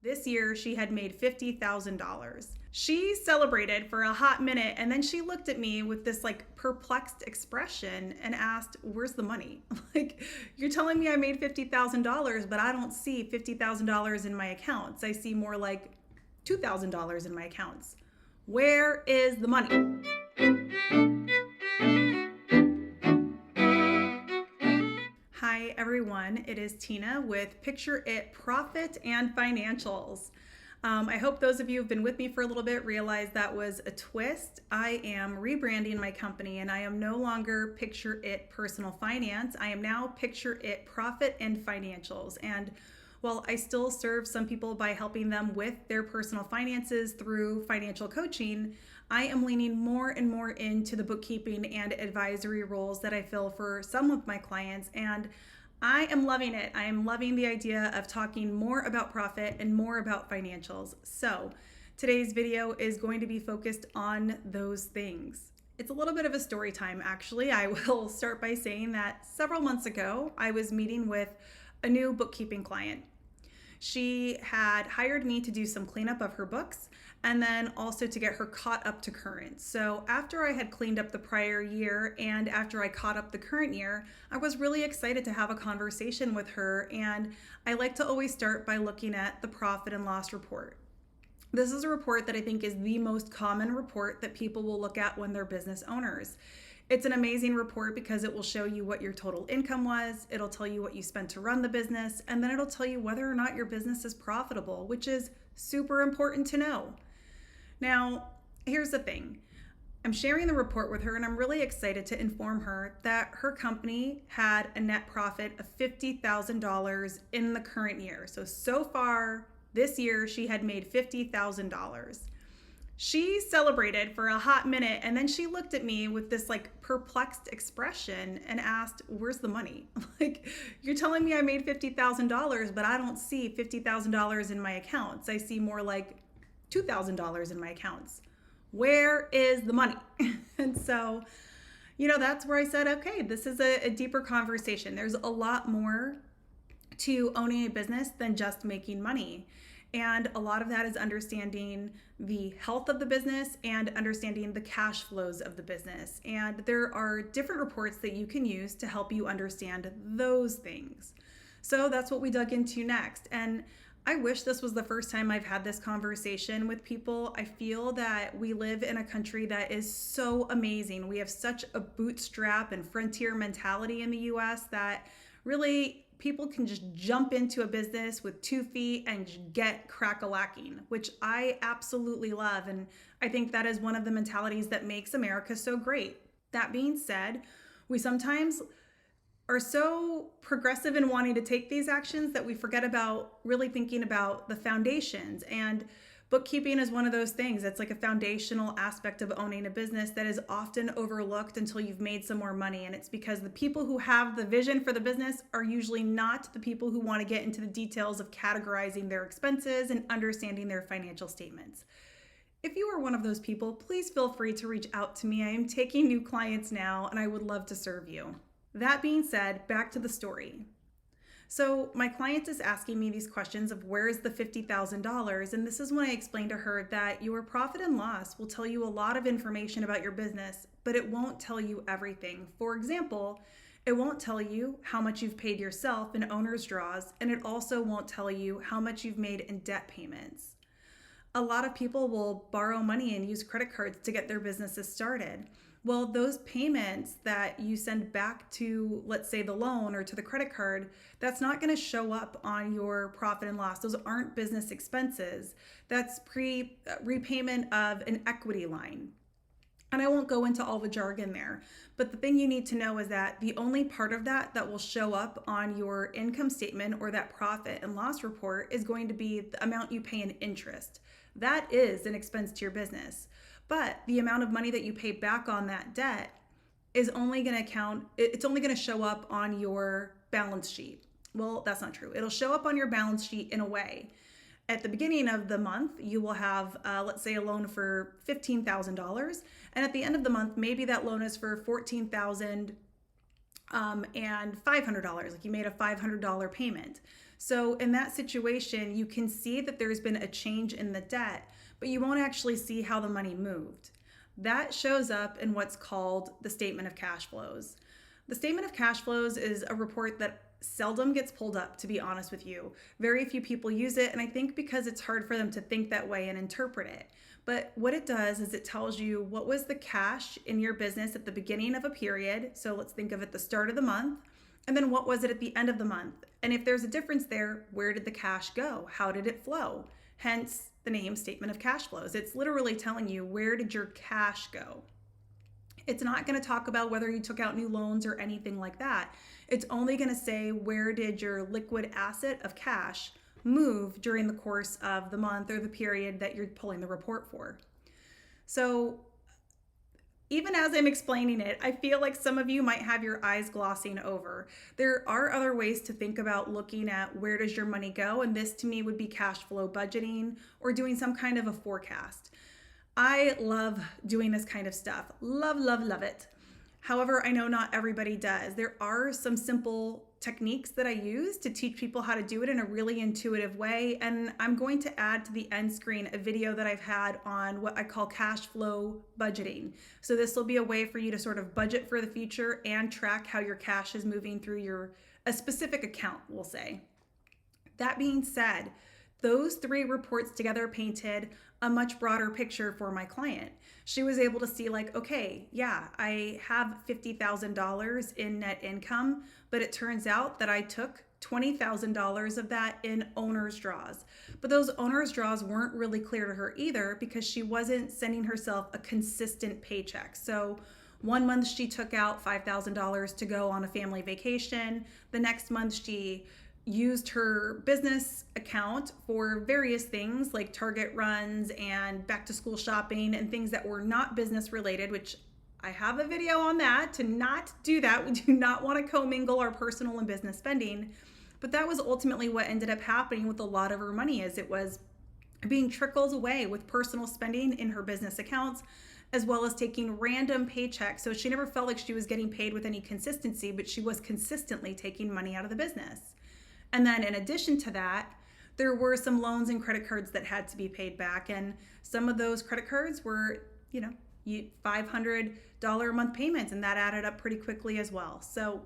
This year, she had made $50,000. She celebrated for a hot minute, and then she looked at me with this perplexed expression and asked, "Where's the money?" You're telling me I made $50,000, but I don't see $50,000 in my accounts. I see more like $2,000 in my accounts. Where is the money? Hi everyone, it is Tina with Picture It Profit and Financials. I hope those of you who've been with me for a little bit realize that was a twist. I am rebranding my company and I am no longer Picture It Personal Finance. I am now Picture It Profit and Financials. And while I still serve some people by helping them with their personal finances through financial coaching, I am leaning more and more into the bookkeeping and advisory roles that I fill for some of my clients, and I am loving it. I am loving the idea of talking more about profit and more about financials. So today's video is going to be focused on those things. It's a little bit of a story time, actually. I will start by saying that several months ago, I was meeting with a new bookkeeping client. She had hired me to do some cleanup of her books and then also to get her caught up to current. So after I had cleaned up the prior year and after I caught up the current year, I was really excited to have a conversation with her, and I like to always start by looking at the profit and loss report. This is a report that I think is the most common report that people will look at when they're business owners. It's an amazing report because it will show you what your total income was, it'll tell you what you spent to run the business, and then it'll tell you whether or not your business is profitable, which is super important to know. Now, here's the thing. I'm sharing the report with her and I'm really excited to inform her that her company had a net profit of $50,000 in the current year. So far this year, she had made $50,000. She celebrated for a hot minute and then she looked at me with this perplexed expression and asked, "Where's the money?" You're telling me I made $50,000, but I don't see $50,000 in my accounts. I see more like $2,000 in my accounts. Where is the money? And so, that's where I said, okay, this is a deeper conversation. There's a lot more to owning a business than just making money. And a lot of that is understanding the health of the business and understanding the cash flows of the business. And there are different reports that you can use to help you understand those things. So that's what we dug into next. And I wish this was the first time I've had this conversation with people. I feel that we live in a country that is so amazing. We have such a bootstrap and frontier mentality in the US that really people can just jump into a business with 2 feet and get crack-a-lacking, which I absolutely love. And I think that is one of the mentalities that makes America so great. That being said, we sometimes are so progressive in wanting to take these actions that we forget about really thinking about the foundations. And bookkeeping is one of those things. It's like a foundational aspect of owning a business that is often overlooked until you've made some more money. And it's because the people who have the vision for the business are usually not the people who want to get into the details of categorizing their expenses and understanding their financial statements. If you are one of those people, please feel free to reach out to me. I am taking new clients now and I would love to serve you. That being said, back to the story. So my client is asking me these questions of where is the $50,000, and this is when I explained to her that your profit and loss will tell you a lot of information about your business, but it won't tell you everything. For example, it won't tell you how much you've paid yourself in owner's draws, and it also won't tell you how much you've made in debt payments. A lot of people will borrow money and use credit cards to get their businesses started. Well, those payments that you send back to, let's say, the loan or to the credit card, that's not going to show up on your profit and loss. Those aren't business expenses. That's repayment of an equity line. And I won't go into all the jargon there, but the thing you need to know is that the only part of that that will show up on your income statement or that profit and loss report is going to be the amount you pay in interest. That is an expense to your business. But the amount of money that you pay back on that debt is only going to it's only going to show up on your balance sheet. Well, that's not true. It'll show up on your balance sheet in a way. At the beginning of the month, you will have, let's say, a loan for $15,000. And at the end of the month, maybe that loan is for $14,000 and $500. Like you made a $500 payment. So in that situation, you can see that there's been a change in the debt, but you won't actually see how the money moved. That shows up in what's called the statement of cash flows. The statement of cash flows is a report that seldom gets pulled up, to be honest with you. Very few people use it, and I think because it's hard for them to think that way and interpret it. But what it does is it tells you what was the cash in your business at the beginning of a period. So let's think of it the start of the month. And then what was it at the end of the month? And if there's a difference there, where did the cash go? How did it flow? Hence the name statement of cash flows. It's literally telling you, where did your cash go? It's not going to talk about whether you took out new loans or anything like that. It's only going to say, where did your liquid asset of cash move during the course of the month or the period that you're pulling the report for. So even as I'm explaining it, I feel like some of you might have your eyes glossing over. There are other ways to think about looking at where does your money go, and this to me would be cash flow budgeting or doing some kind of a forecast. I love doing this kind of stuff. Love, love, love it. However, I know not everybody does. There are some simple techniques that I use to teach people how to do it in a really intuitive way. And I'm going to add to the end screen a video that I've had on what I call cash flow budgeting. So this will be a way for you to sort of budget for the future and track how your cash is moving through a specific account, we'll say. That being said, those three reports together painted a much broader picture for my client. She was able to see like, okay, yeah, I have $50,000 in net income, but it turns out that I took $20,000 of that in owner's draws. But those owner's draws weren't really clear to her either because she wasn't sending herself a consistent paycheck. So one month she took out $5,000 to go on a family vacation. The next month she used her business account for various things like Target runs and back to school shopping and things that were not business related, which I have a video on that, to not do that. We do not want to commingle our personal and business spending. But that was ultimately what ended up happening with a lot of her money, is it was being trickled away with personal spending in her business accounts, as well as taking random paychecks. So she never felt like she was getting paid with any consistency, but she was consistently taking money out of the business. And then in addition to that, there were some loans and credit cards that had to be paid back. And some of those credit cards were, $500 a month payments, and that added up pretty quickly as well. So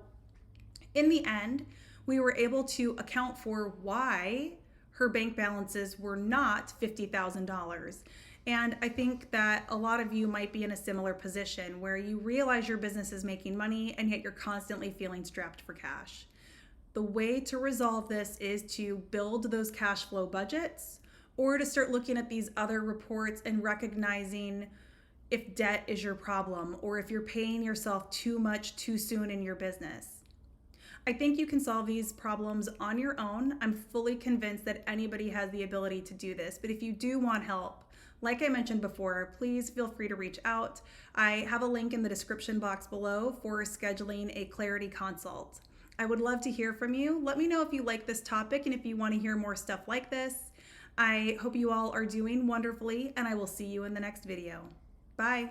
in the end, we were able to account for why her bank balances were not $50,000. And I think that a lot of you might be in a similar position where you realize your business is making money and yet you're constantly feeling strapped for cash. The way to resolve this is to build those cash flow budgets, or to start looking at these other reports and recognizing if debt is your problem or if you're paying yourself too much too soon in your business. I think you can solve these problems on your own. I'm fully convinced that anybody has the ability to do this, but if you do want help, like I mentioned before, please feel free to reach out. I have a link in the description box below for scheduling a clarity consult. I would love to hear from you. Let me know if you like this topic and if you want to hear more stuff like this. I hope you all are doing wonderfully, and I will see you in the next video. Bye.